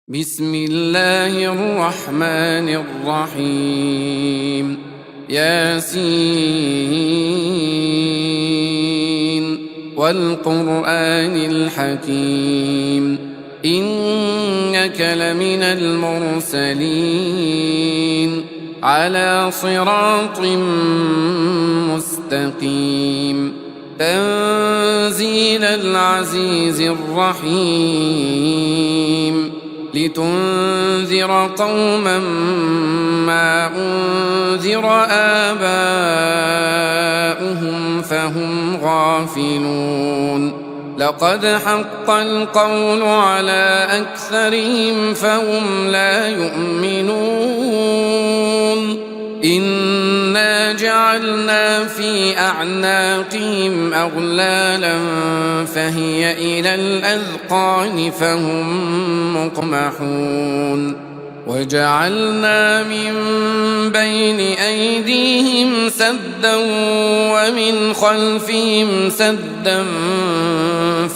بسم الله الرحمن الرحيم ياسين والقرآن الحكيم إنك لمن المرسلين على صراط مستقيم تنزيل العزيز الرحيم لتنذر قوما ما أنذر آباؤهم فهم غافلون لقد حق القول على أكثرهم فهم لا يؤمنون إنا جعلنا في أعناقهم أغلالا فهي إلى الأذقان فهم مقمحون وجعلنا من بين أيديهم سدا ومن خلفهم سدا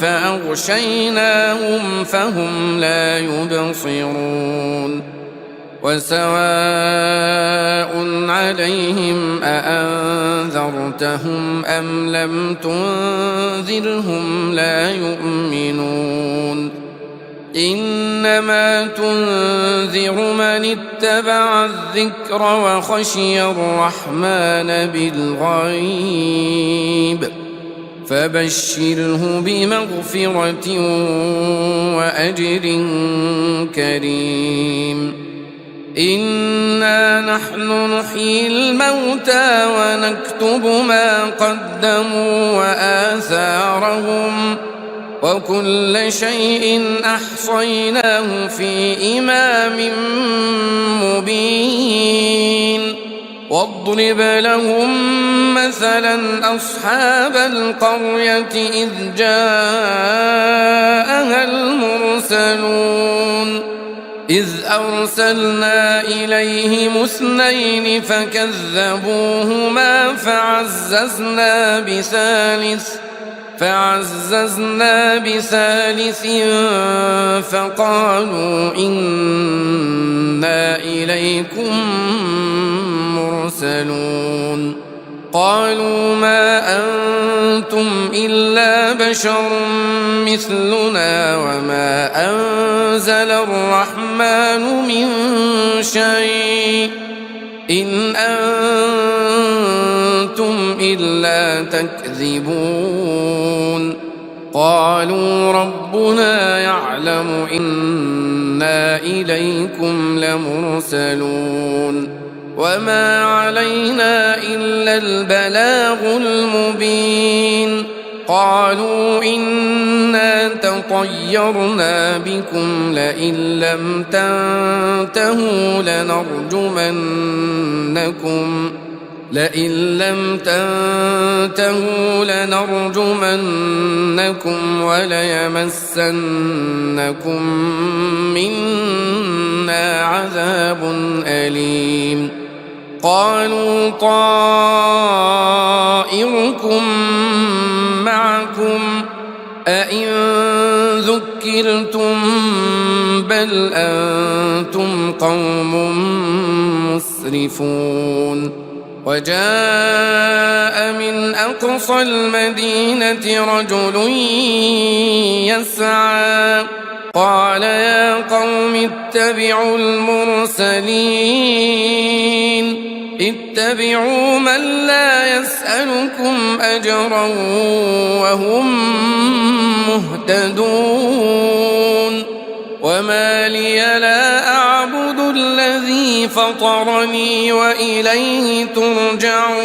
فأغشيناهم فهم لا يبصرون وسواء عليهم أأنذرتهم أم لم تنذرهم لا يؤمنون إنما تنذر من اتبع الذكر وخشي الرحمن بالغيب فبشره بمغفرة وأجر كريم إنا نحن نحيي الموتى ونكتب ما قدموا وآثارهم وكل شيء أحصيناه في إمام مبين واضرب لهم مثلا أصحاب القرية إذ جاءها المرسلون إذ أرسلنا إليهم اثنين فكذبوهما فعززنا بثالث فقالوا إنا إليكم مرسلون قالوا ما أنتم إلا بشر مثلنا وما أنزل الرحمن من شيء إن أنتم إلا تكذبون قالوا ربنا يعلم إنا إليكم لمرسلون وما علينا إلا البلاغ المبين قالوا إنا تطيرنا بكم لئن لم تنتهوا لنرجمنكم وليمسنكم منا عذاب أليم قالوا طائركم معكم أئن ذكرتم بل أنتم قوم مسرفون وجاء من أقصى المدينة رجل يسعى قال يا قوم اتبعوا المرسلين اتبعوا من لا يسألكم أجرا وهم مهتدون وما لي لا أعبد الذي فطرني وإليه ترجعون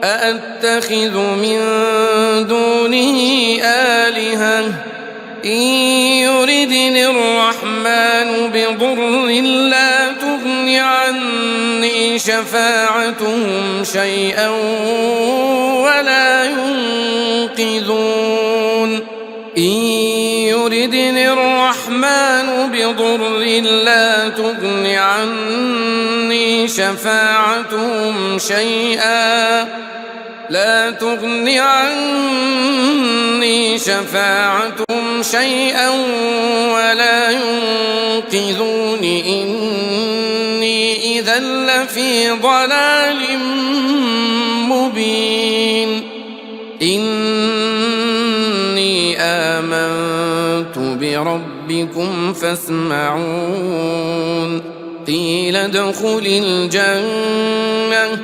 أأتخذ من دونه آلهة إن يردني الرحمن بضر لا تغن عني شفاعتهم شيئا ولا ينقذون إن يردني الرحمن بضر لا تغن عني شفاعتهم شيئا لا تغن عني شفاعتهم شيئا ولا ينقذون إني إذا لفي ضلال مبين إني آمنت بربكم فاسمعون قيل ادخل الجنة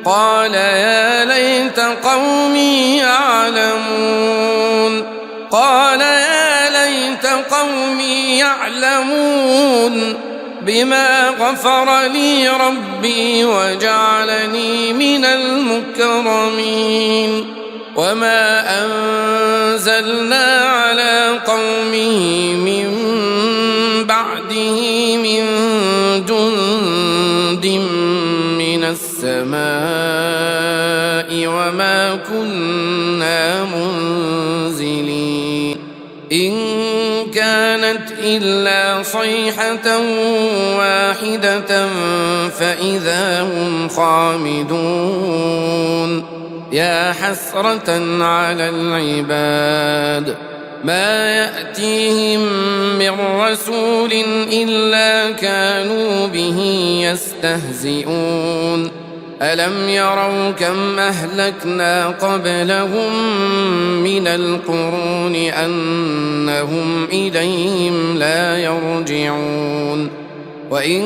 قال يا ليت قومي يعلمون قال يا ليت قومي يعلمون بما غفر لي ربي وجعلني من المكرمين وما أنزلنا على قومه من بعده من جند من السماء وما كنا منزلين إن كانت إلا صيحة واحدة فإذا هم خامدون يا حسرة على العباد ما يأتيهم من رسول إلا كانوا به يستهزئون ألم يروا كم أهلكنا قبلهم من القرون أنهم إليهم لا يرجعون وإن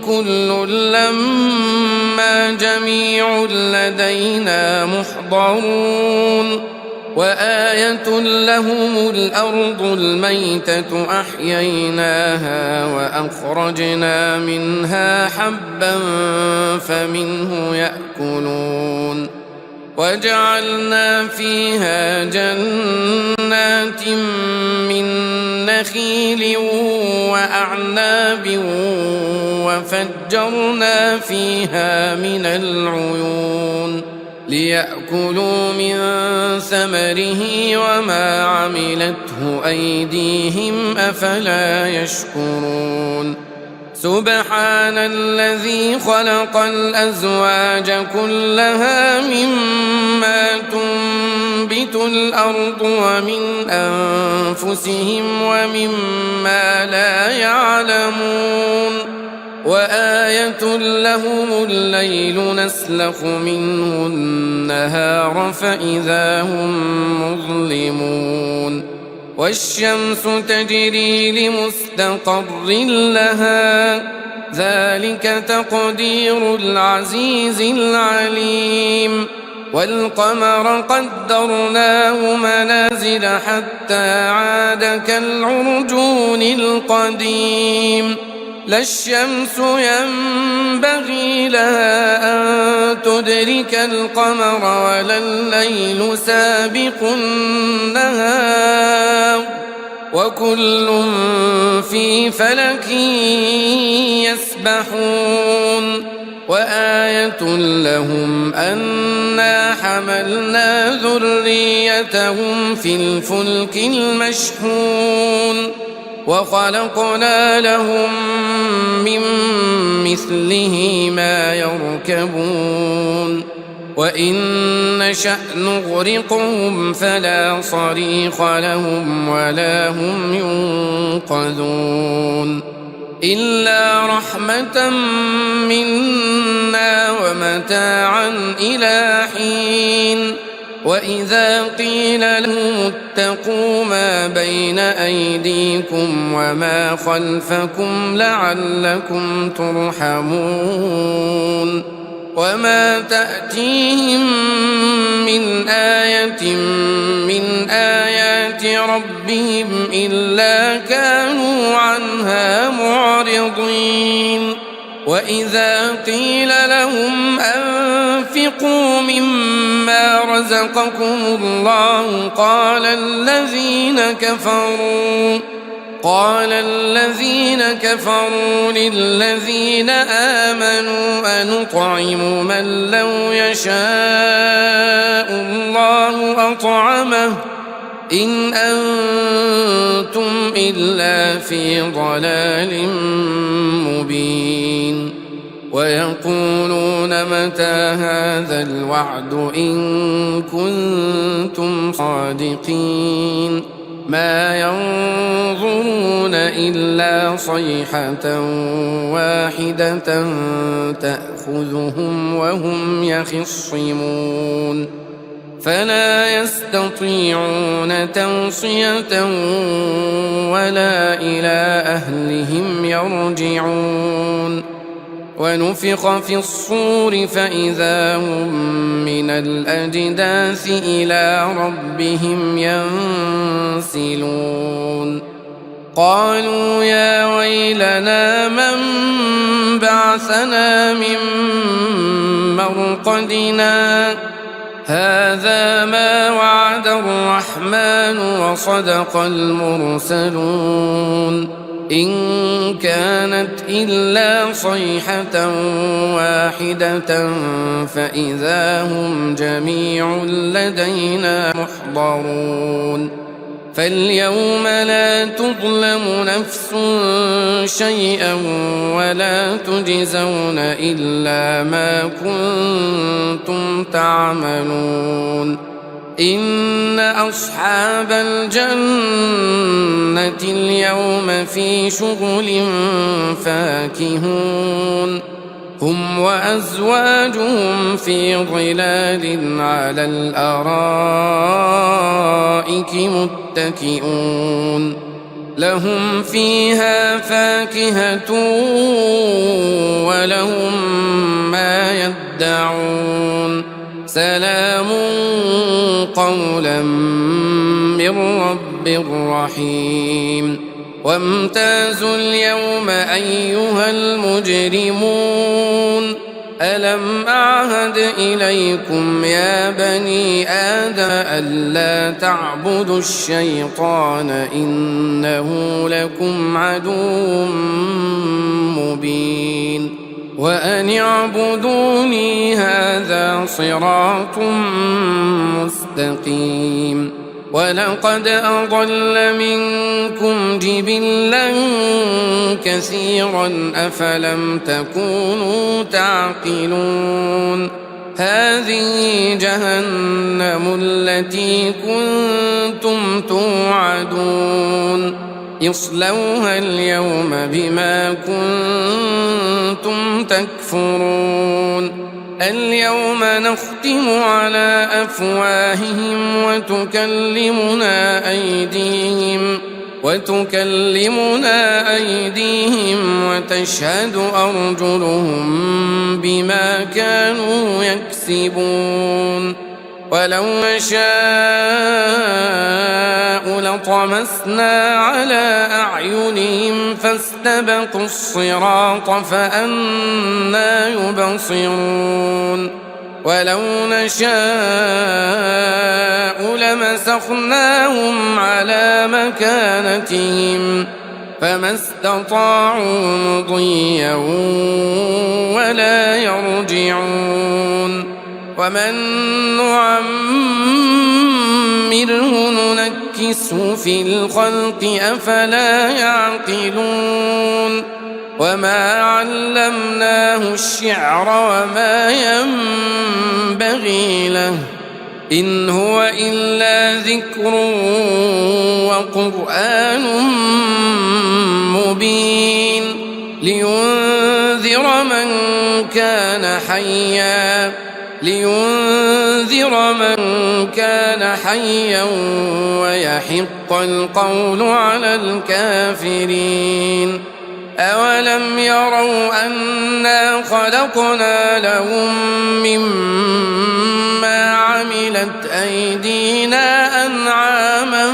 كل لما جميع لدينا محضرون وآية لهم الأرض الميتة أحييناها وأخرجنا منها حبا فمنه يأكلون وجعلنا فيها جنات من نخيل وأعناب وفجرنا فيها من العيون ليأكلوا من ثمره وما عملته أيديهم أفلا يشكرون سبحان الذي خلق الأزواج كلها مما تنبت الأرض ومن أنفسهم ومما لا يعلمون وآية لهم الليل نسلخ منه النهار فإذا هم مظلمون والشمس تجري لمستقر لها ذلك تقدير العزيز العليم والقمر قدرناه منازل حتى عاد كالعرجون القديم لا الشمس ينبغي لها أن تدرك القمر ولا الليل سابق النهار وكل في فلك يسبحون وآية لهم أنا حملنا ذريتهم في الفلك المشحون وخلقنا لهم من مثله ما يركبون وإن نشأ نغرقهم فلا صريخ لهم ولا هم ينقذون إلا رحمة منا ومتاعا إلى حين وإذا قيل لهم اتقوا ما بين أيديكم وما خلفكم لعلكم ترحمون وما تأتيهم من آية من آيات ربهم إلا كانوا عنها معرضين وإذا قيل لهم أنفقوا مما رزقكم الله قال الذين كفروا للذين آمنوا أنطعم من لو يشاء الله أطعمه إن أنتم إلا في ضلال مبين ويقولون متى هذا الوعد إن كنتم صادقين ما ينظرون إلا صيحة واحدة تأخذهم وهم يخصمون فلا يستطيعون توصية ولا إلى أهلهم يرجعون ونفخ في الصور فإذا هم من الأجداث إلى ربهم ينسلون قالوا يا ويلنا من بعثنا من مرقدنا هذا ما وعد الرحمن وصدق المرسلون إن كانت إلا صيحة واحدة فإذا هم جميع لدينا محضرون فاليوم لا تظلم نفس شيئا ولا تجزون إلا ما كنتم تعملون إن أصحاب الجنة اليوم في شغل فاكهون هم وأزواجهم في ظلال على الأرائك متكئون لهم فيها فاكهة ولهم ما يدعون سلام قولا من رب رحيم وامتازوا اليوم أيها المجرمون ألم أعهد إليكم يا بني آدم ألا تعبدوا الشيطان إنه لكم عدو مبين وأن اعبدوني هذا صراط مستقيم ولقد أضل منكم جبلا كثيرا أفلم تكونوا تعقلون هذه جهنم التي كنتم توعدون اصلوها اليوم بما كنتم تكفرون اليوم نختم على أفواههم وتكلمنا أيديهم وتشهد أرجلهم بما كانوا يكسبون ولو نشاء لطمسنا على أعينهم فاستبقوا الصراط فأنى يبصرون ولو نشاء لمسخناهم على مكانتهم فما استطاعوا مضيا ولا يرجعون ومن نعمره ننكسه في الخلق أفلا يعقلون وما علمناه الشعر وما ينبغي له إن هو إلا ذكر وقرآن مبين لينذر من كان حيا ويحق القول على الكافرين أولم يروا أنا خلقنا لهم مما عملت أيدينا أنعاما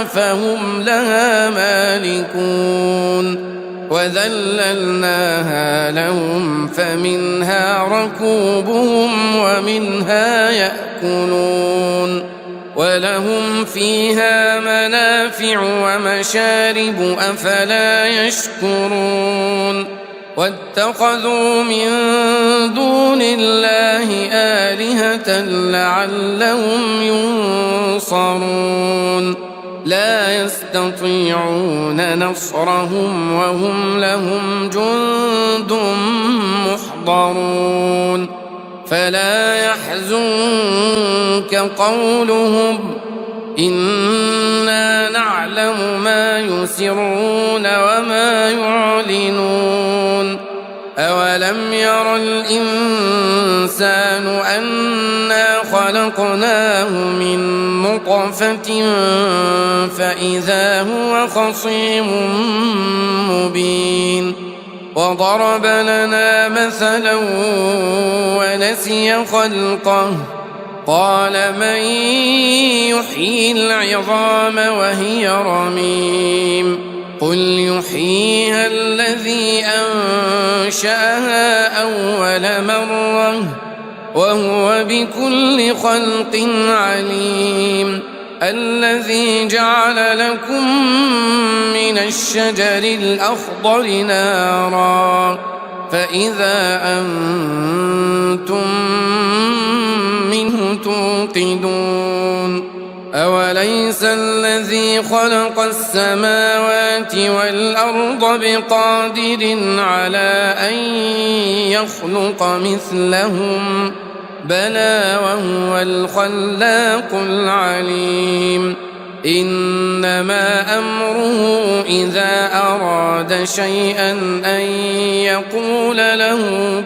فهم لها مالكون وذللناها لهم فمنها ركوبهم ومنها يأكلون ولهم فيها منافع ومشارب أفلا يشكرون واتخذوا من دون الله آلهة لعلهم ينصرون لا يستطيعون نصرهم وهم لهم جند محضرون فلا يحزنك قولهم إنا نعلم ما يسرون وما يعلنون أولم ير الإنسان أنا خلقناه من نطفة فإذا هو خصيم مبين وضرب لنا مثلا ونسي خلقه قال من يحيي العظام وهي رميم قل يحييها الذي أنشأها أول مرة وهو بكل خلق عليم الذي جعل لكم من الشجر الأخضر نارا فإذا أنتم منه توقدون أوليس الذي خلق السماوات والأرض بقادر على أن يخلق مثلهم بلى وهو الخلاق العليم إنما أمره إذا أراد شيئا أن يقول له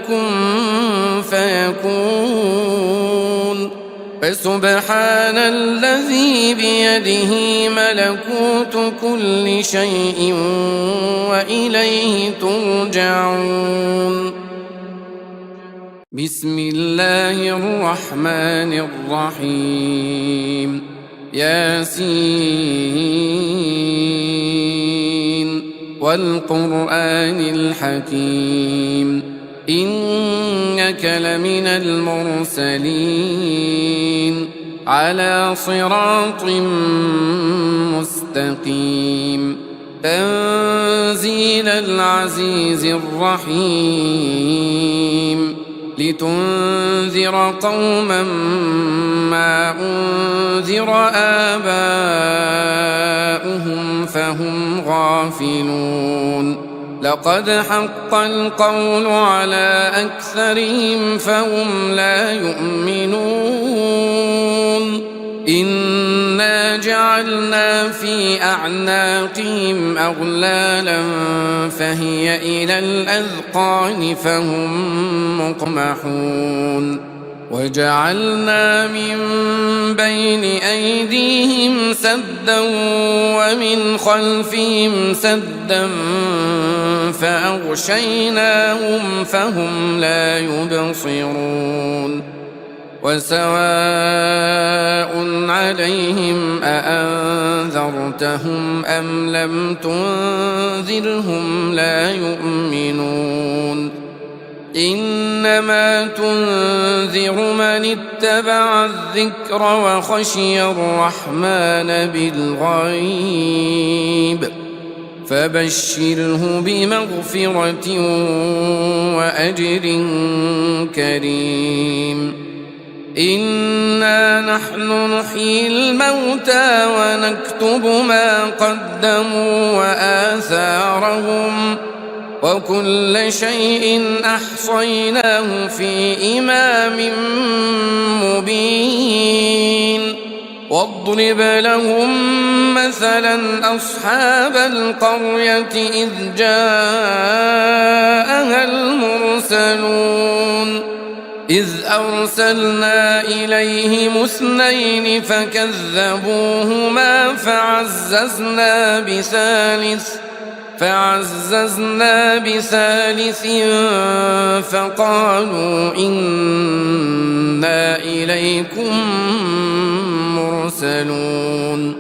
كن فيكون فسبحان الذي بيده ملكوت كل شيء وإليه ترجعون بسم الله الرحمن الرحيم ياسين والقرآن الحكيم إنك لمن المرسلين على صراط مستقيم تنزيل العزيز الرحيم لتنذر قوما ما أنذر آباؤهم فهم غافلون لقد حق القول على أكثرهم فهم لا يؤمنون إنا جعلنا في أعناقهم أغلالا فهي إلى الأذقان فهم مقمحون وجعلنا من بين أيديهم سدا ومن خلفهم سدا فأغشيناهم فهم لا يبصرون وسواء عليهم أأنذرتهم أم لم تنذرهم لا يؤمنون إنما تنذر من اتبع الذكر وخشي الرحمن بالغيب فبشره بمغفرة وأجر كريم إنا نحن نحيي الموتى ونكتب ما قدموا وآثارهم وكل شيء أحصيناه في إمام مبين واضرب لهم مثلا أصحاب القرية إذ جاءها المرسلون إذ أرسلنا إليهم اثنين فكذبوهما فعززنا بثالث فقالوا إنا إليكم مرسلون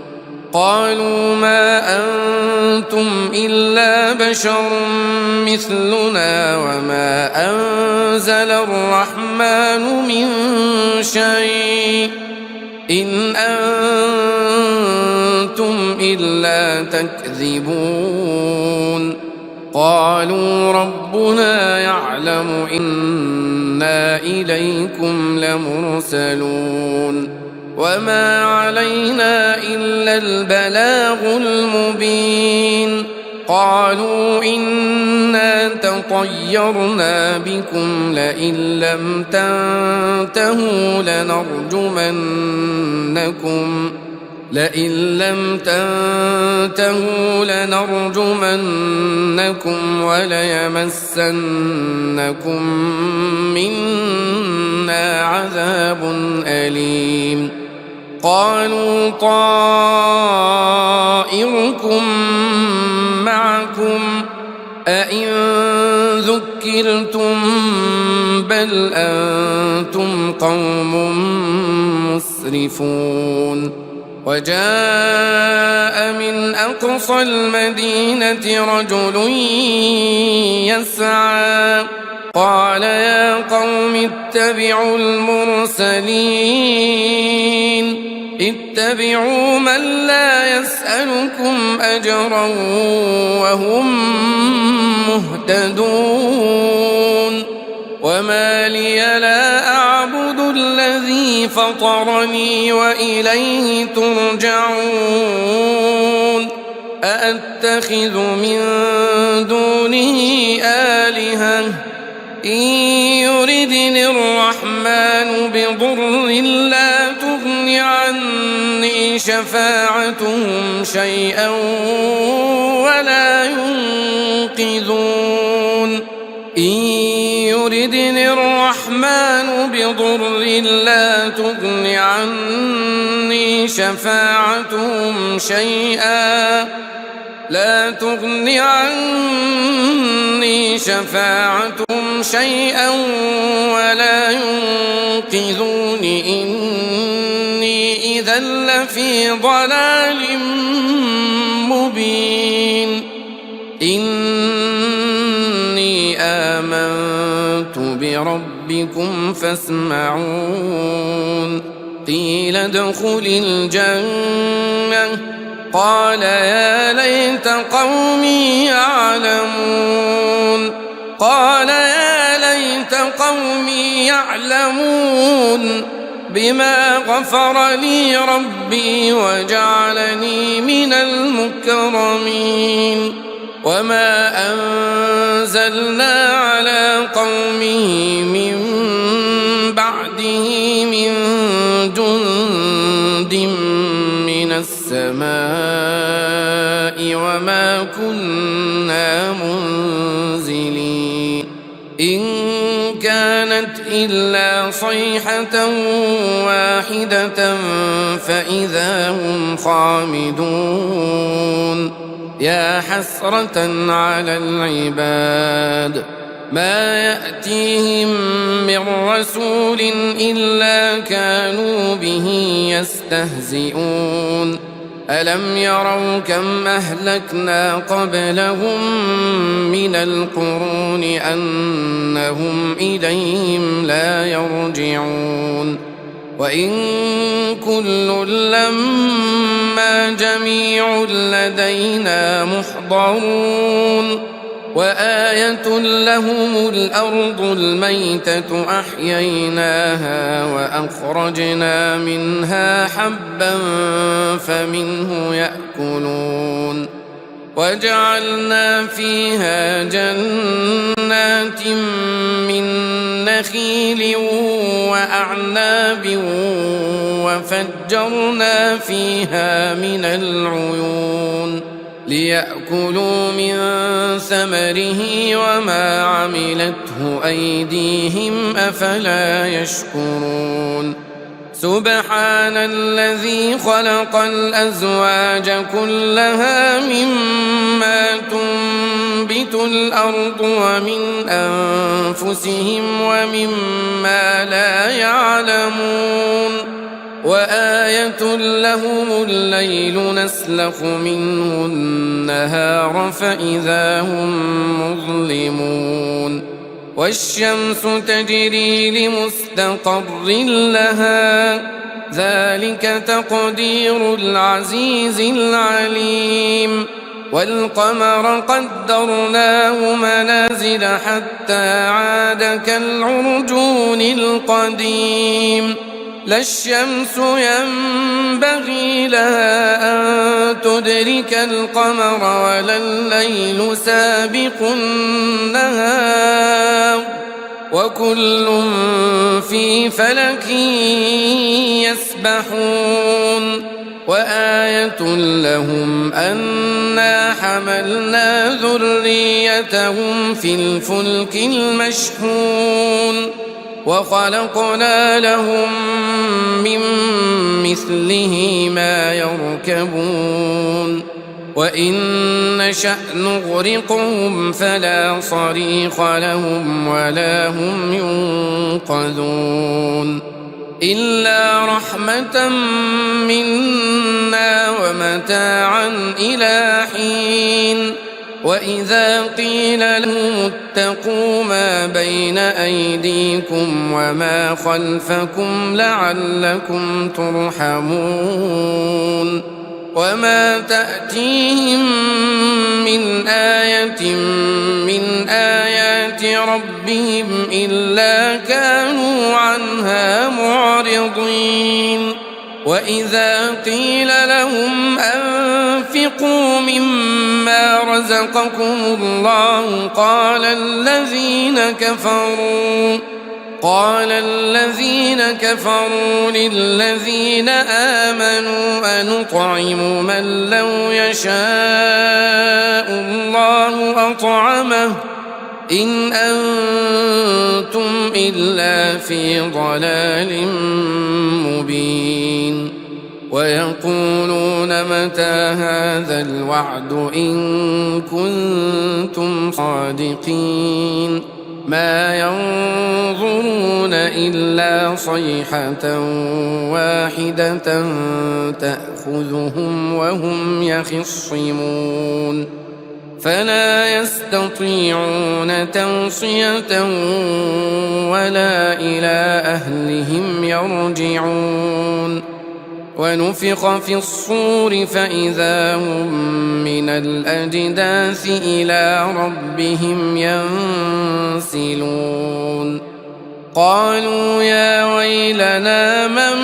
قالوا ما أنتم إلا بشر مثلنا وما أنزل الرحمن من شيء إن أنتم إلا تكذبون قالوا ربنا يعلم إنا إليكم لمرسلون وما علينا إلا البلاغ المبين قالوا إنا تطيرنا بكم لئن لم لئن لم تنتهوا لنرجمنكم وليمسنكم منا عذاب أليم قالوا طائركم معكم أئن ذكرتم بل أنتم قوم مسرفون وجاء من أقصى المدينة رجل يسعى قال يا قوم اتبعوا المرسلين اتبعوا من لا يسألكم أجرا وهم مهتدون وما لي لا أعبد الذي فطرني وإليه ترجعون أأتخذ من دونه آلهة إن يردني الرحمن بضر لا تغن عني شفاعتهم شيئا ولا ينقذون إن يردني الرحمن بضر لا تغن عني شفاعتهم شيئا ولا ينقذون إني إذا لفي ضلال مبين إني آمنت بربكم فاسمعون قيل ادخل الجنة قال يا ليت قومي يعلمون بما غفر لي ربي وجعلني من المكرمين وما أنزلنا على قومه من بعده من جند من السماء وما كنا منزلين إن كانت إلا صيحة واحدة فإذا هم خامدون يا حسرة على العباد ما يأتيهم من رسول إلا كانوا به يستهزئون ألم يروا كم أهلكنا قبلهم من القرون أنهم إليهم لا يرجعون وإن كل لما جميع لدينا محضرون وآية لهم الأرض الميتة أحييناها وأخرجنا منها حبا فمنه يأكلون وجعلنا فيها جنات من نخيل وأعناب وفجرنا فيها من العيون ليأكلوا من ثمره وما عملته أيديهم أفلا يشكرون سبحان الذي خلق الأزواج كلها مما تنبت الأرض ومن أنفسهم ومما لا يعلمون وآية لهم الليل نسلخ منه النهار فإذا هم مظلمون والشمس تجري لمستقر لها ذلك تقدير العزيز العليم والقمر قدرناه منازل حتى عاد كالعرجون القديم لا الشمس ينبغي لها أن تدرك القمر ولا الليل سابق النهار وكل في فلك يسبحون وآية لهم أنا حملنا ذريتهم في الفلك المشحون وخلقنا لهم من مثله ما يركبون وإن نشأ نغرقهم فلا صريخ لهم ولا هم ينقذون إلا رحمة منا ومتاعا إلى حين وإذا قيل لهم اتقوا ما بين أيديكم وما خلفكم لعلكم ترحمون وما تأتيهم من آية من آيات ربهم إلا كانوا عنها معرضين وإذا قيل لهم أنفقوا مما رزقكم الله قال الذين كفروا للذين آمنوا أنطعم من لو يشاء الله أطعمه إن أنتم إلا في ضلال مبين ويقولون متى هذا الوعد إن كنتم صادقين ما ينظرون إلا صيحة واحدة تأخذهم وهم يخصمون فلا يستطيعون توصية ولا إلى أهلهم يرجعون ونفخ في الصور فإذا هم من الأجداث إلى ربهم ينسلون قالوا يا ويلنا من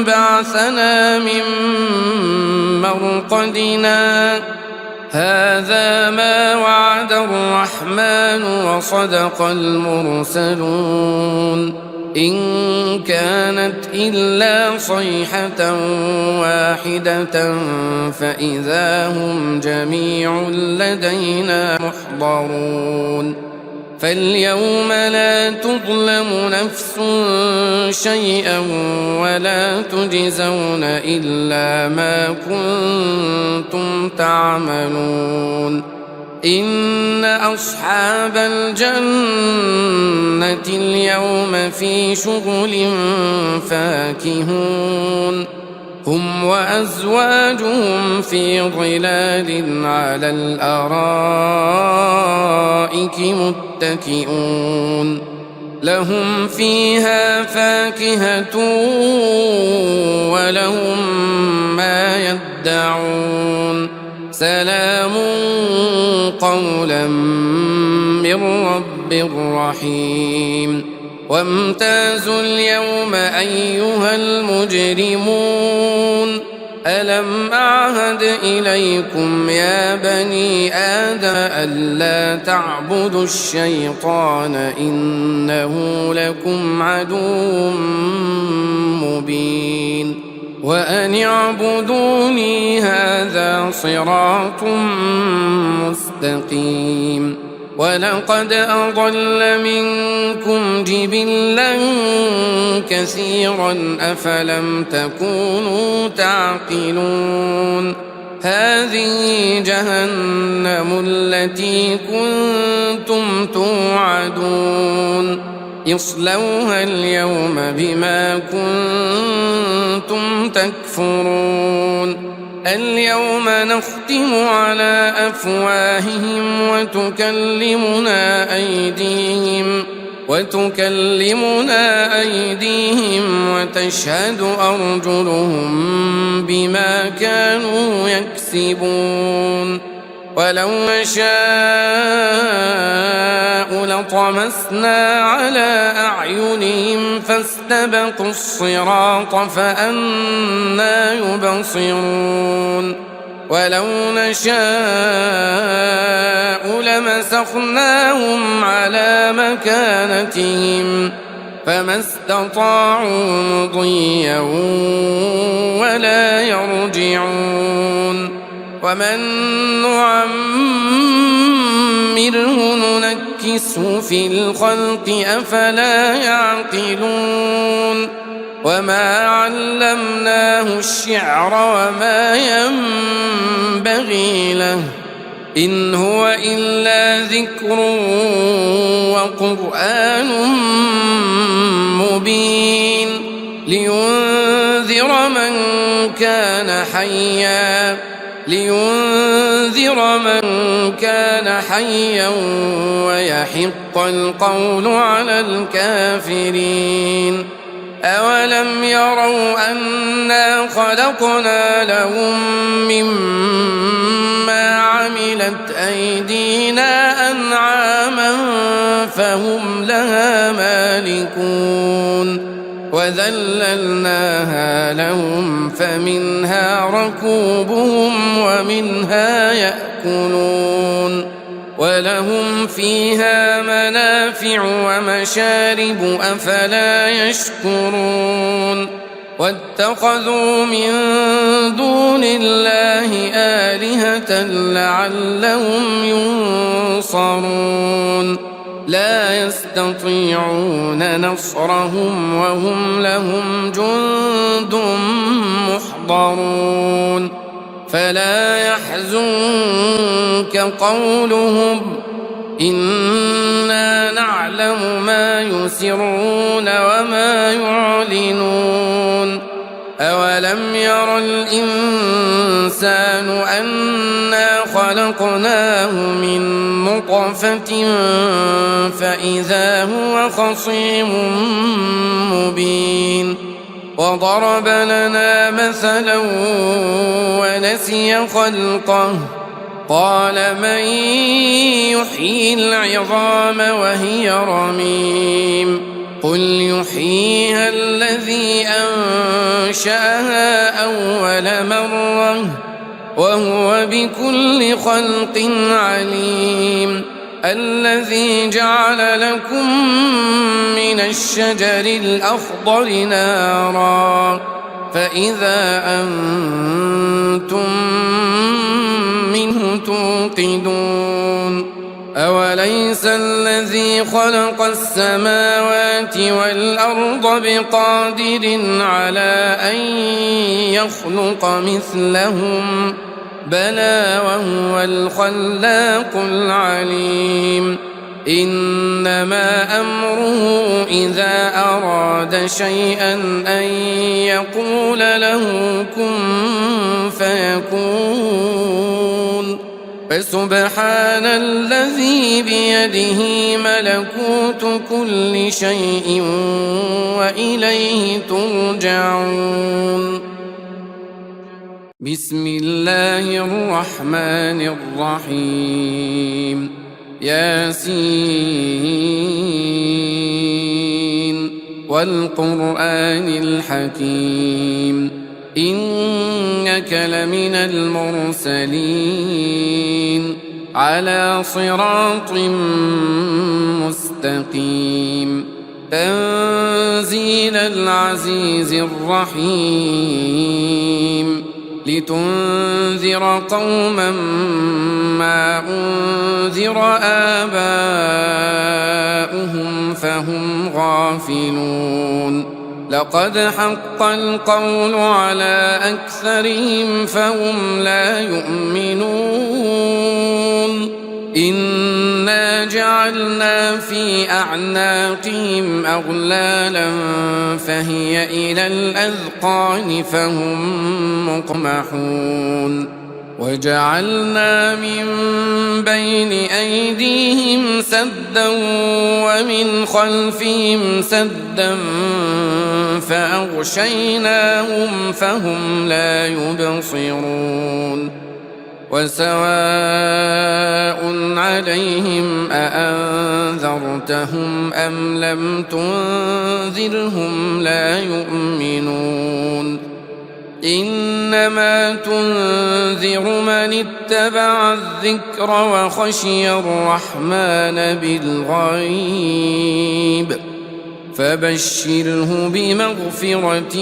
بعثنا من مرقدنا هذا ما وعد الرحمن وصدق المرسلون إن كانت إلا صيحة واحدة فإذا هم جميع لدينا محضرون فاليوم لا تظلم نفس شيئا ولا تجزون إلا ما كنتم تعملون إن أصحاب الجنة اليوم في شغل فاكهون هم وأزواجهم في ظلال على الأرائك متكئون لهم فيها فاكهة ولهم ما يدعون سلام قولا من رب رحيم وامتازوا اليوم أيها المجرمون ألم أعهد إليكم يا بني آدم ألا تعبدوا الشيطان إنه لكم عدو مبين وأن اعبدوني هذا صراط مستقيم ولقد أضل منكم جبلا كثيرا أفلم تكونوا تعقلون هذه جهنم التي كنتم توعدون اصلوها اليوم بما كنتم تكفرون اليوم نختم على أفواههم وتكلمنا أيديهم وتشهد أرجلهم بما كانوا يكسبون ولو نشاء لطمسنا على أعينهم فاستبقوا الصراط فأنى يبصرون ولو نشاء لمسخناهم على مكانتهم فما استطاعوا مضيا ولا يرجعون ومن نعمره ننكسه في الخلق أفلا يعقلون وما علمناه الشعر وما ينبغي له إن هو إلا ذكر وقرآن مبين لينذر من كان حيا ويحق القول على الكافرين أولم يروا أنا خلقنا لهم مما عملت أيدينا أنعاما فهم لها مالكون وذللناها لهم فمنها ركوبهم ومنها يأكلون ولهم فيها منافع ومشارب أفلا يشكرون واتخذوا من دون الله آلهة لعلهم ينصرون لا يستطيعون نصرهم وهم لهم جند محضرون فلا يحزنك قولهم إنا نعلم ما يسرون وما يعلنون أولم ير الإنسان أنا خلقناه من نطفة فإذا هو خصيم مبين وضرب لنا مثلا ونسي خلقه قال من يحيي العظام وهي رميم قل يحييها الذي أنشأها أول مرة وهو بكل خلق عليم الذي جعل لكم من الشجر الأخضر نارا فإذا أنتم منه توقدون أوليس الذي خلق السماوات والأرض بقادر على أن يخلق مثلهم بلى وهو الخلاق العليم إنما أمره إذا أراد شيئا أن يقول له كن فيكون فسبحان الذي بيده ملكوت كل شيء وإليه ترجعون بسم الله الرحمن الرحيم ياسين والقرآن الحكيم إنك لمن المرسلين على صراط مستقيم تنزيل العزيز الرحيم لتنذر قوما ما أنذر آباؤهم فهم غافلون لقد حق القول على أكثرهم فهم لا يؤمنون إنا جعلنا في أعناقهم أغلالا فهي إلى الأذقان فهم مقمحون وجعلنا من بين أيديهم سدا ومن خلفهم سدا فأغشيناهم فهم لا يبصرون وسواء عليهم أأنذرتهم أم لم تنذرهم لا يؤمنون إنما تنذر من اتبع الذكر وخشي الرحمن بالغيب فبشره بمغفرة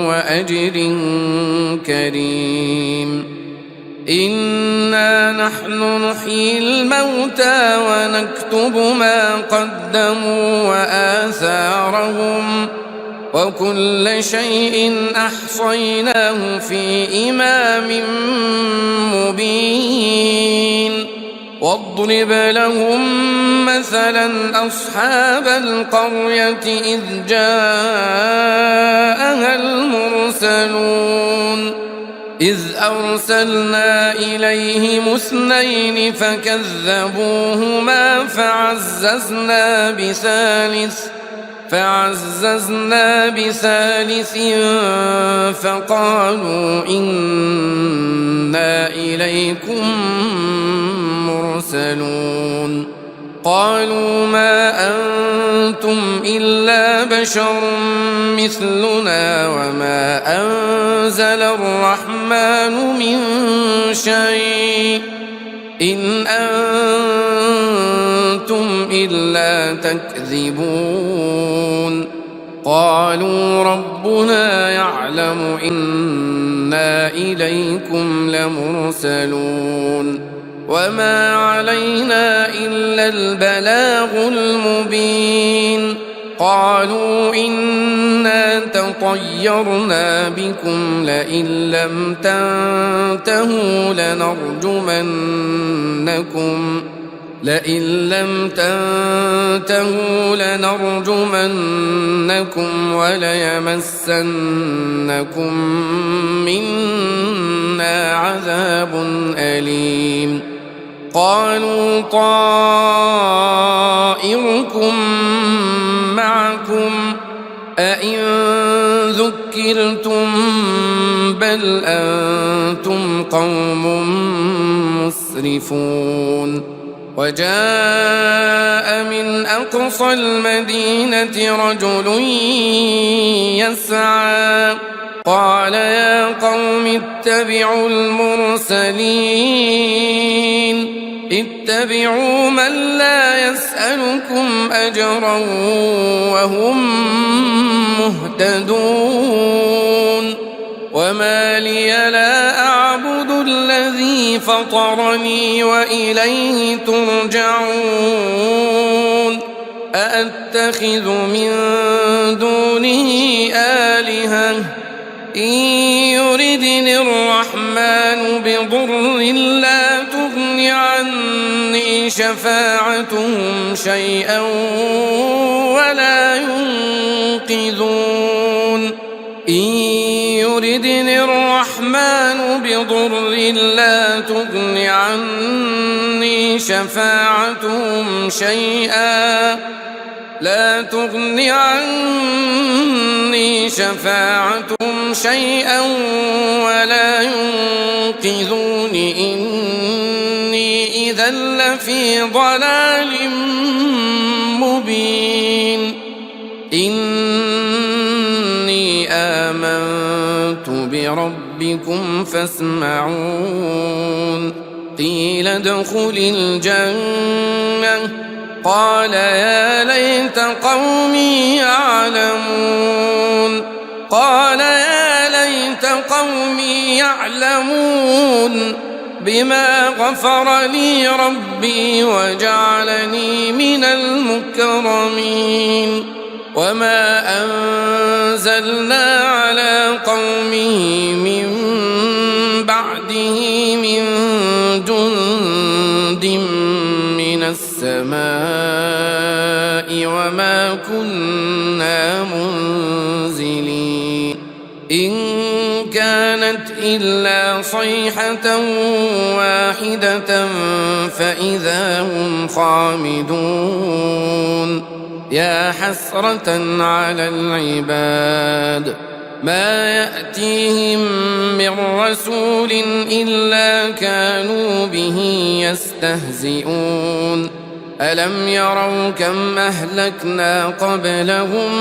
وأجر كريم. إنا نحن نحيي الموتى ونكتب ما قدموا وآثارهم وكل شيء أحصيناه في إمام مبين. واضرب لهم مثلا أصحاب القرية إذ جاءها المرسلون إذ أرسلنا إليهم اثنين فكذبوهما فعززنا بثالث فقالوا إنا إليكم مرسلون. قالوا ما أنتم إلا بشر مثلنا وما أنزل الرحمن من شيء إن أنتم إلا تكذبون. قالوا ربنا يعلم إنا إليكم لمرسلون وما علينا إلا البلاغ المبين. قالوا إنا تطيرنا بكم لئن لم تنتهوا لنرجمنكم وليمسنكم منا عذاب أليم. قالوا طائركم معكم أئن ذكرتم بل أنتم قوم مسرفون. وجاء من أقصى المدينة رجل يسعى قال يا قوم اتبعوا المرسلين اتبعوا من لا يسألكم أجرا وهم مهتدون. وما لي لا أعبد الذي فطرني وإليه ترجعون. أأتخذ من دونه آلهة إن يردني الرحمن بضر لا تغن عني شفاعتهم شيئا ولا ينقذون. إن يردني الرحمن بضر لا تغن عني شفاعتهم شيئا ولا ينقذون إني إذا لفي ضلال مبين. إني آمنت بربكم فاسمعون. قيل ادخل الجنة قال يا ليت قومي يعلمون بما غفر لي ربي وجعلني من المكرمين. وما أنزلنا على قومه من بعده من جند من السماء وما كنا منزلين. إن كانت إلا صيحة واحدة فإذا هم خامدون. يا حسرة على العباد ما يأتيهم من رسول إلا كانوا به يستهزئون. ألم يروا كم أهلكنا قبلهم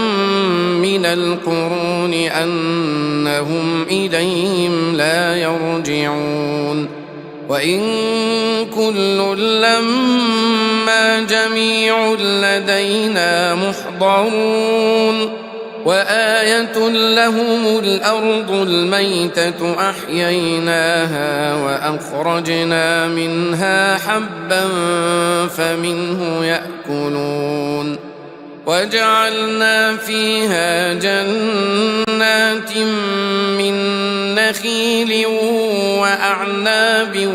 من القرون أنهم إليهم لا يرجعون. وإن كل لما جميع لدينا محضرون وآية لهم الأرض الميتة أحييناها وأخرجنا منها حبا فمنه يأكلون وجعلنا فيها جنات من نخيل وأعناب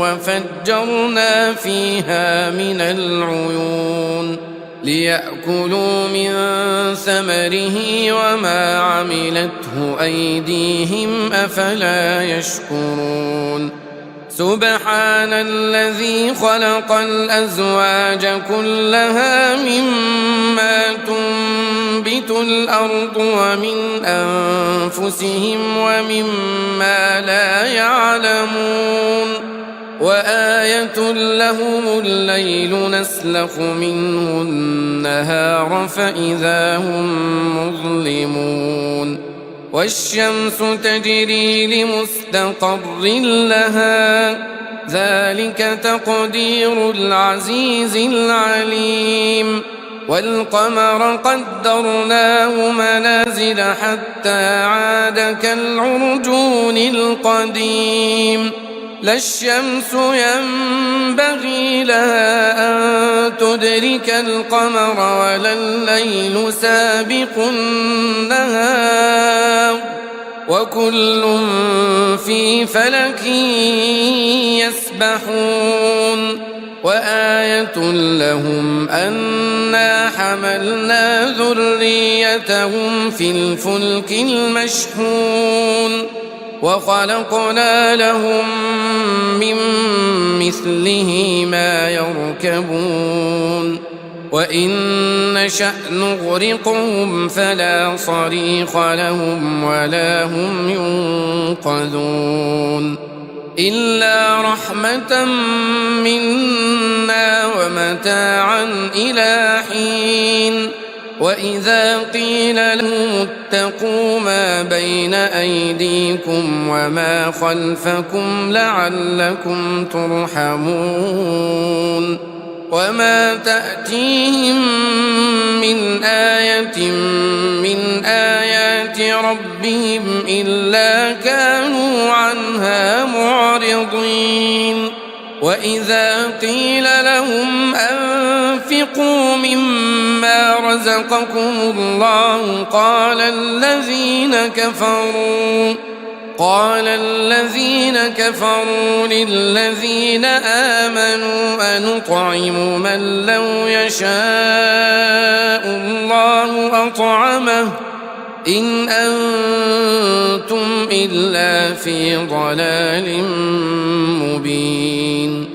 وفجرنا فيها من العيون ليأكلوا من ثمره وما عملته أيديهم أفلا يشكرون سبحان الذي خلق الأزواج كلها مما تنبت الأرض ومن أنفسهم ومما لا يعلمون وآية لهم الليل نسلخ منه النهار فإذا هم مظلمون والشمس تجري لمستقر لها ذلك تقدير العزيز العليم والقمر قدرناه منازل حتى عاد كالعرجون القديم لا الشمس ينبغي لها أن تدرك القمر ولا الليل سابق النهار وكل في فلك يسبحون وآية لهم أنا حملنا ذريتهم في الفلك المشحون وخلقنا لهم من مثله ما يركبون وإن نشأ نغرقهم فلا صريخ لهم ولا هم ينقذون إلا رحمة منا ومتاعا إلى حين وإذا قيل لهم اتقوا ما بين أيديكم وما خلفكم لعلكم ترحمون وما تأتيهم من آية من آيات ربهم إلا كانوا عنها معرضين وإذا قيل لهم أنفقوا مما رزقكم الله قال الذين كفروا للذين آمنوا أنطعم من لو يشاء الله أطعمه إن أنتم إلا في ضلال مبين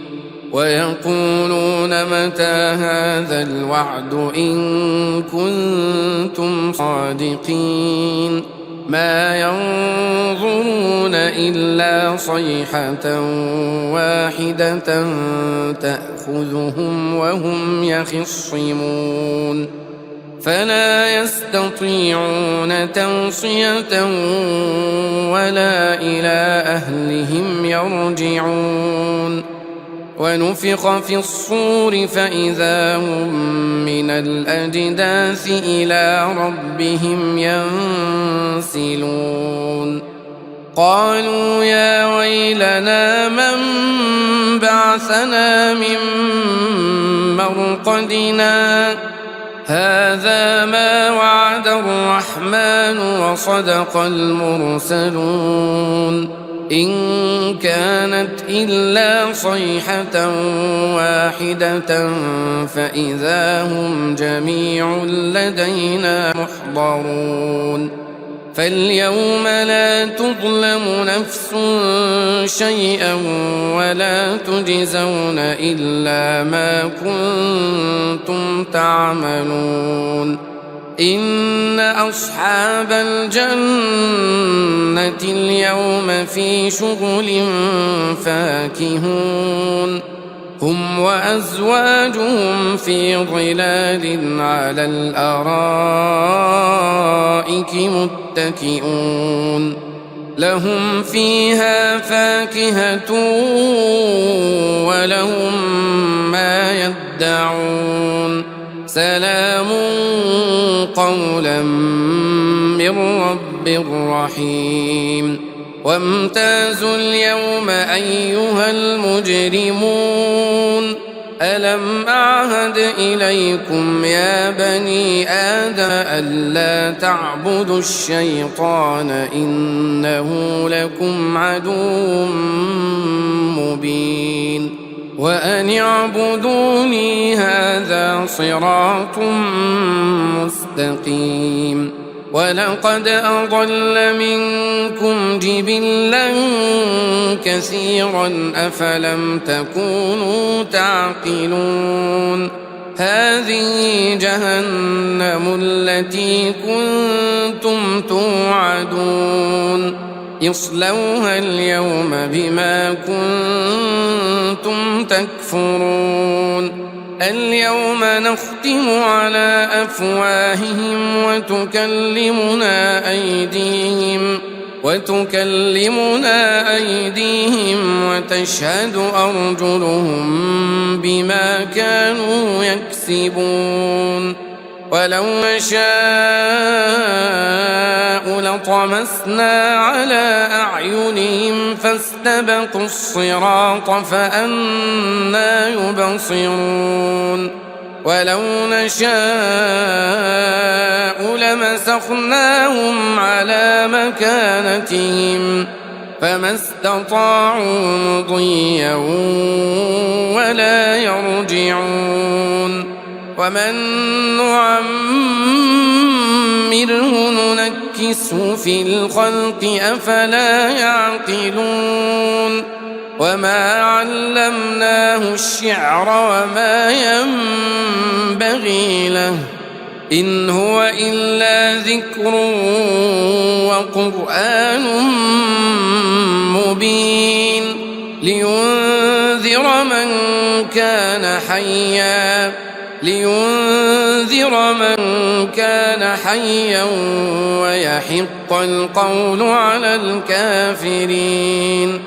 ويقولون متى هذا الوعد إن كنتم صادقين ما ينظرون إلا صيحة واحدة تأخذهم وهم يخصمون فلا يستطيعون توصية ولا إلى أهلهم يرجعون ونفخ في الصور فإذا هم من الأجداث إلى ربهم ينسلون قالوا يا ويلنا من بعثنا من مرقدنا هذا ما وعد الرحمن وصدق المرسلون إن كانت إلا صيحة واحدة فإذا هم جميع لدينا محضرون فاليوم لا تظلم نفس شيئا ولا تجزون إلا ما كنتم تعملون إن أصحاب الجنة اليوم في شغل فاكهون هم وأزواجهم في ظلال على الأرائك متكئون لهم فيها فاكهة ولهم ما يدعون سلام قولا من رب رحيم وامتازوا اليوم أيها المجرمون ألم أعهد إليكم يا بني آدم ألا تعبدوا الشيطان إنه لكم عدو مبين وأن اعبدوني هذا صراط مستقيم ولقد أضل منكم جبلا كثيرا أفلم تكونوا تعقلون هذه جهنم التي كنتم توعدون اصلوها اليوم بما كنتم تكفرون اليوم نختم على أفواههم وتكلمنا أيديهم وتشهد أرجلهم بما كانوا يكسبون ولو نشاء لطمسنا على أعينهم فاستبقوا الصراط فأنى يبصرون ولو نشاء لمسخناهم على مكانتهم فما استطاعوا مضيا ولا يرجعون ومن نعمره ننكسه في الخلق أفلا يعقلون وما علمناه الشعر وما ينبغي له إن هو إلا ذكر وقرآن مبين لينذر من كان حيا ويحق القول على الكافرين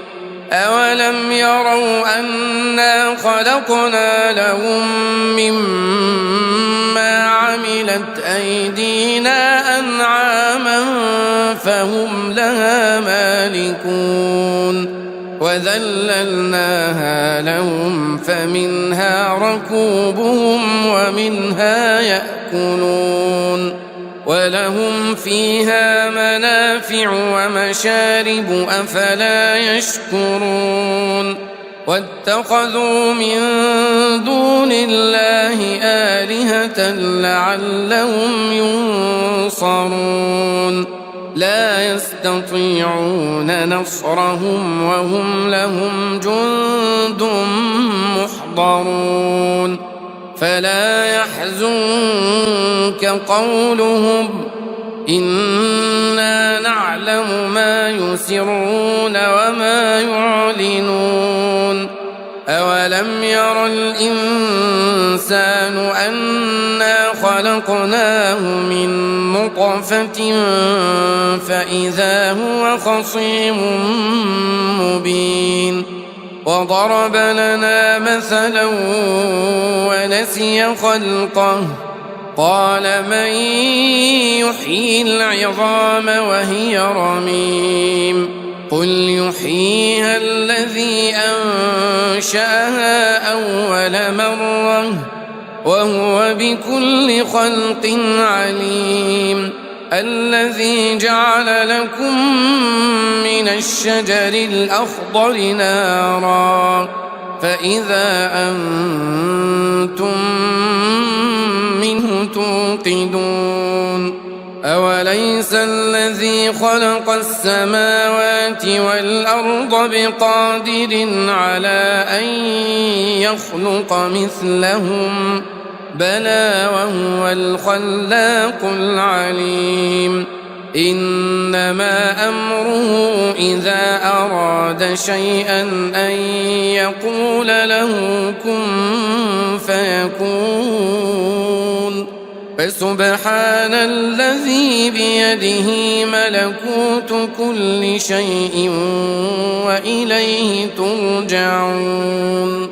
أولم يروا أنا خلقنا لهم مما عملت أيدينا أنعاما فهم لها مالكون وذللناها لهم فمنها ركوبهم ومنها يأكلون ولهم فيها منافع ومشارب أفلا يشكرون واتخذوا من دون الله آلهة لعلهم ينصرون لا يستطيعون نصرهم وهم لهم جند محضرون فلا يحزنك قولهم إنا نعلم ما يسرون وما يعلنون أولم ير الإنسان أنا خلقناه من نطفة فإذا هو خصيم مبين وضرب لنا مثلا ونسي خلقه قال من يحيي العظام وهي رميم قل يحييها الذي أنشأها أول مرة وهو بكل خلق عليم الذي جعل لكم من الشجر الأخضر نارا فإذا أنتم منه توقدون أوليس الذي خلق السماوات والأرض بقادر على أن يخلق مثلهم بلى وهو الخلاق العليم إنما أمره إذا أراد شيئا أن يقول له كن فيكون فسبحان الذي بيده ملكوت كل شيء وإليه ترجعون